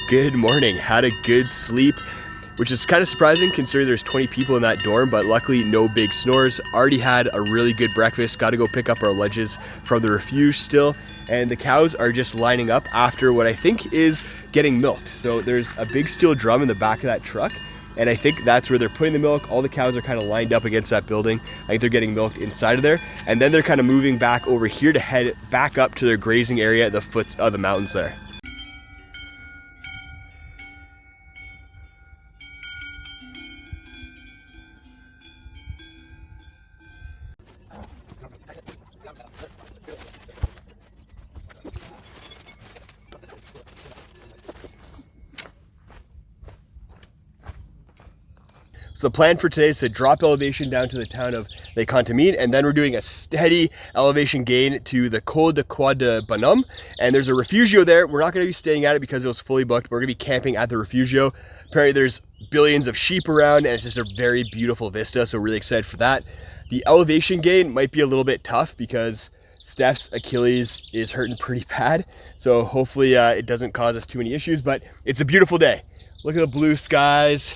Good morning. Had a good sleep, which is kind of surprising considering there's 20 people in that dorm, but luckily no big snores. Already had a really good breakfast. Got to go pick up our lunches from the refuge still. And the cows are just lining up after what I think is getting milked. So there's a big steel drum in the back of that truck, and I think that's where they're putting the milk. All the cows are kind of lined up against that building. I think they're getting milked inside of there. And then they're kind of moving back over here to head back up to their grazing area at the foots of the mountains there. So the plan for today is to drop elevation down to the town of DECATHLON, and then we're doing a steady elevation gain to the Col de Croix de Bonhomme. And there's a refugio there. We're not going to be staying at it because it was fully booked. We're going to be camping at the refugio. Apparently there's billions of sheep around and it's just a very beautiful vista, so really excited for that. The elevation gain might be a little bit tough because Steph's Achilles is hurting pretty bad. So hopefully it doesn't cause us too many issues, but it's a beautiful day. Look at the blue skies.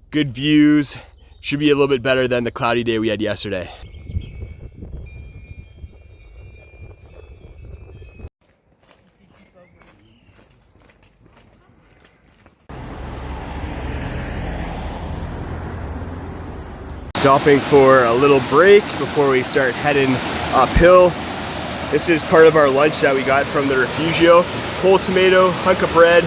Good views. Should be a little bit better than the cloudy day we had yesterday. Stopping for a little break before we start heading uphill. This is part of our lunch that we got from the refugio. Whole tomato, hunk of bread,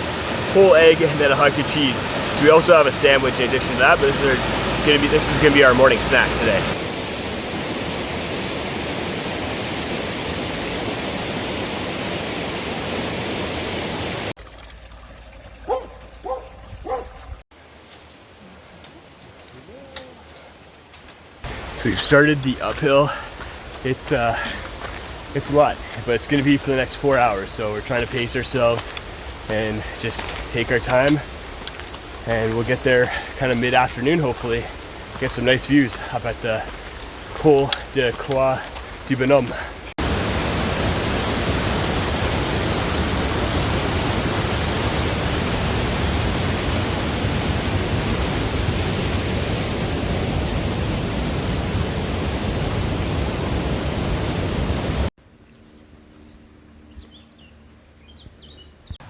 whole egg, and then a hunk of cheese. So we also have a sandwich in addition to that, but this is gonna be our morning snack today. So we've started the uphill. It's a lot, but it's gonna be for the next 4 hours. So we're trying to pace ourselves and just take our time. And we'll get there kind of mid-afternoon, hopefully. Get some nice views up at the Col de Croix de Bonhomme.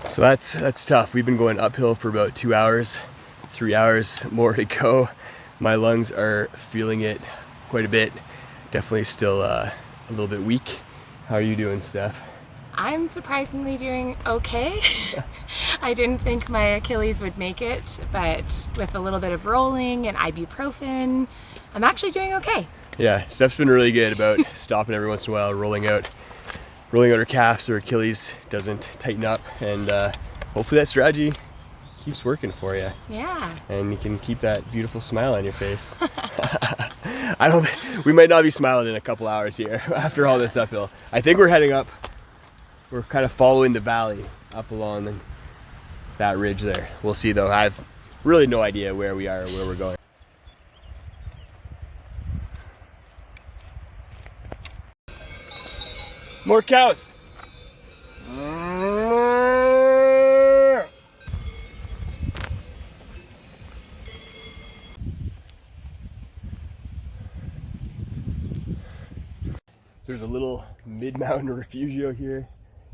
So that's tough. We've been going uphill for about 2 hours, 3 hours more to go. My lungs are feeling it quite a bit. Definitely still a little bit weak. How are you doing, Steph? I'm surprisingly doing okay. I didn't think my Achilles would make it, but with a little bit of rolling and ibuprofen, I'm actually doing okay. Yeah, Steph's been really good about stopping every once in a while, rolling out her calf so her Achilles doesn't tighten up, and hopefully that strategy keeps working for you. Yeah. And you can keep that beautiful smile on your face. We might not be smiling in a couple hours here after all this uphill. I think we're heading up. We're kind of following the valley up along that ridge there. We'll see though. I have really no idea where we are or where we're going. More cows. So there's a little mid-mountain refugio here,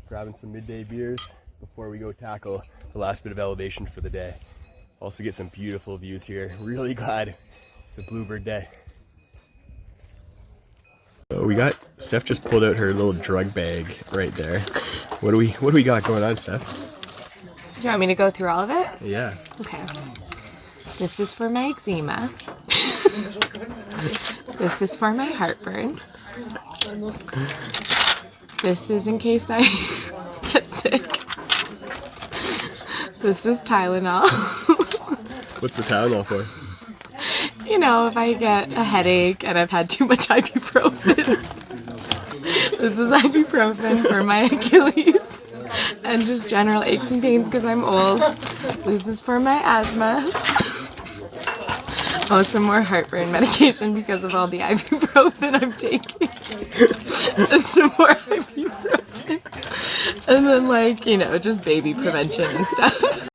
grabbing some midday beers before we go tackle the last bit of elevation for the day. Also get some beautiful views here. Really glad it's a bluebird day. So Steph just pulled out her little drug bag right there. What do we got going on, Steph? Do you want me to go through all of it? Yeah. Okay. This is for my eczema. This is for my heartburn. This is in case I get sick. This is Tylenol. What's the Tylenol for? You know, if I get a headache and I've had too much ibuprofen. This is ibuprofen for my Achilles and just general aches and pains because I'm old. This is for my asthma. Oh, some more heartburn medication because of all the ibuprofen I'm taking. And some more ibuprofen. And then, like, you know, just baby prevention and stuff.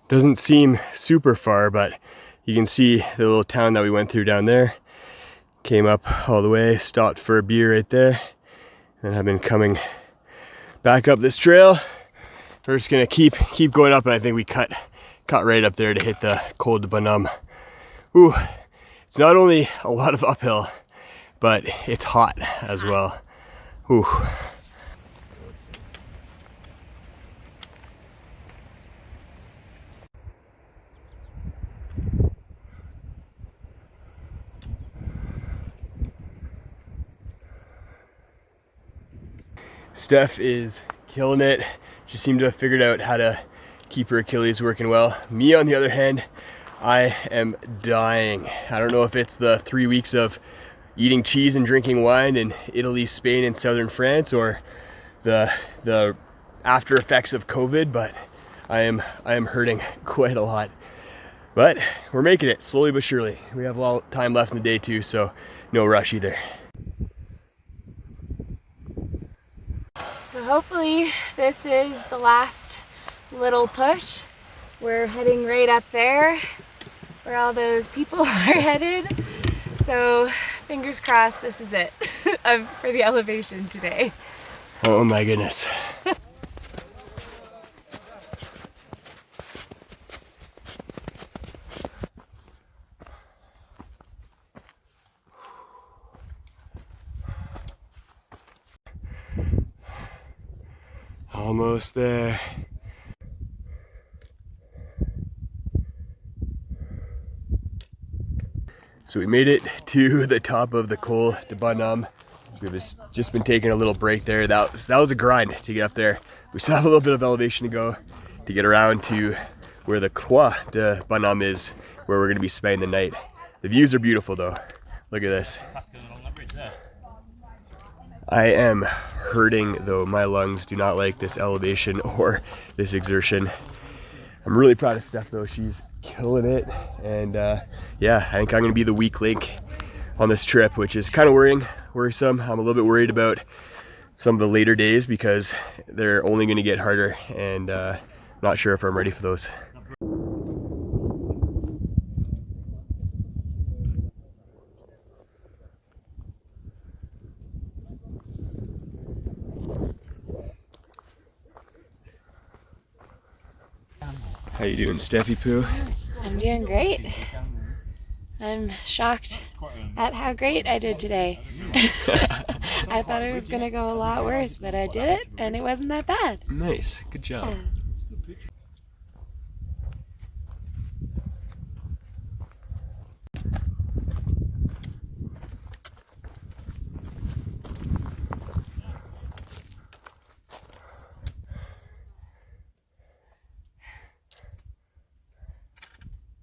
Doesn't seem super far, but you can see the little town that we went through down there. Came up all the way, stopped for a beer right there, and I've been coming back up this trail. We're just gonna keep going up, and I think we cut right up there to hit the Col de Bonhomme. Ooh, it's not only a lot of uphill, but it's hot as well. Ooh. Steph is killing it. She seemed to have figured out how to keep her Achilles working well. Me, on the other hand, I am dying. I don't know if it's the 3 weeks of eating cheese and drinking wine in Italy, Spain, and southern France, or the after effects of COVID, but I am hurting quite a lot. But we're making it slowly but surely. We have a lot of time left in the day too, so no rush either. So hopefully this is the last little push. We're heading right up there where all those people are headed. So fingers crossed this is it for the elevation today. Oh my goodness. Almost there. So we made it to the top of the Col de Bonhomme. We've just been taking a little break there. That was a grind to get up there. We still have a little bit of elevation to go to get around to where the Croix de Bonhomme is, where we're going to be spending the night. The views are beautiful though. Look at this. I am hurting though. My lungs do not like this elevation or this exertion. I'm really proud of Steph though. She's killing it. And yeah, I think I'm gonna be the weak link on this trip, which is kind of worrisome. I'm a little bit worried about some of the later days because they're only gonna get harder, and not sure if I'm ready for those. How you doing, Steffi Poo? I'm doing great. I'm shocked at how great I did today. I thought it was gonna go a lot worse, but I did it and it wasn't that bad. Nice, good job.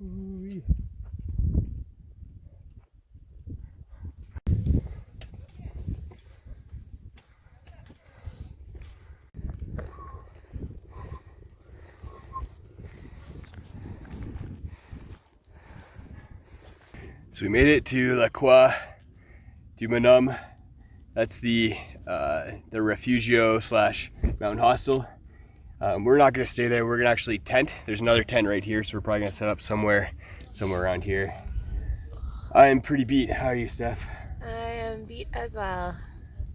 Ooh-wee. So we made it to La Croix du Bonhomme. That's the refugio slash mountain hostel. We're not gonna stay there. We're gonna actually tent. There's another tent right here, so we're probably gonna set up somewhere around here. I am pretty beat. How are you, Steph? I am beat as well.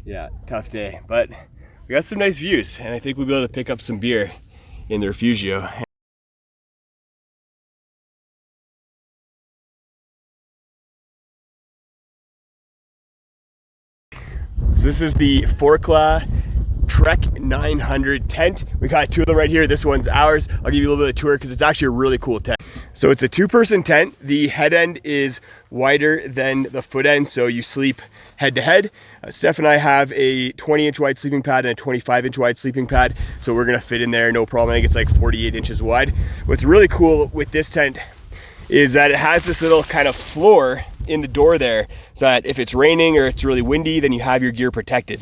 Yeah, tough day, but we got some nice views, and I think we'll be able to pick up some beer in the refugio. So this is the Forclaz Trek 900 tent. We got two of them right here. This one's ours. I'll give you a little bit of a tour because it's actually a really cool tent. So it's a 2-person tent. The head end is wider than the foot end, so you sleep head to head. Steph and I have a 20-inch wide sleeping pad and a 25-inch wide sleeping pad, so we're gonna fit in there, no problem. I think it's like 48 inches wide. What's really cool with this tent is that it has this little kind of floor in the door there, so that if it's raining or it's really windy, then you have your gear protected.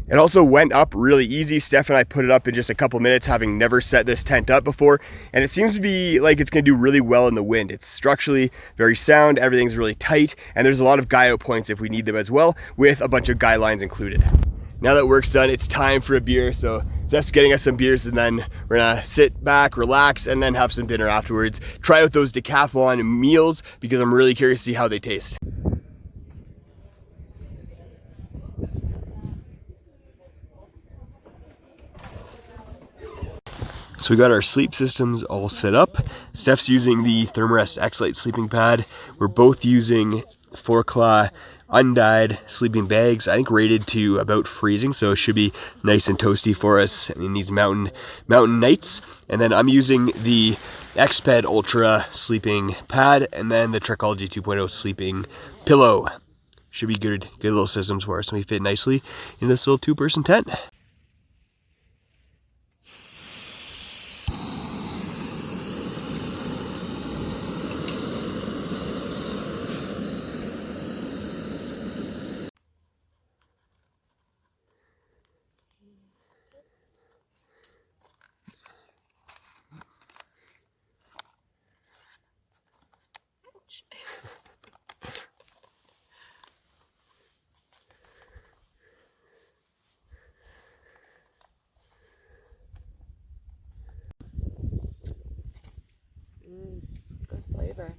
It also went up really easy. Steph and I put it up in just a couple minutes, having never set this tent up before, and it seems to be like it's gonna do really well in the wind. It's structurally very sound, everything's really tight, and there's a lot of guy out points if we need them as well, with a bunch of guy lines included. Now that work's done, it's time for a beer, so Steph's getting us some beers, and then we're gonna sit back, relax, and then have some dinner afterwards. Try out those Decathlon meals because I'm really curious to see how they taste. So we got our sleep systems all set up. Steph's using the Thermarest X-Lite sleeping pad. We're both using 4-Claw undyed sleeping bags, I think rated to about freezing, so it should be nice and toasty for us in these mountain nights. And then I'm using the Xped Ultra sleeping pad, and then the Trekology 2.0 sleeping pillow. Should be good little systems for us, and we fit nicely in this little 2-person tent. Good flavor.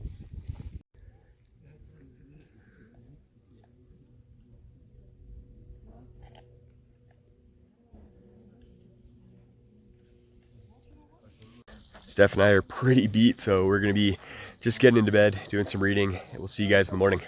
Steph and I are pretty beat, so we're gonna be just getting into bed, doing some reading, and we'll see you guys in the morning.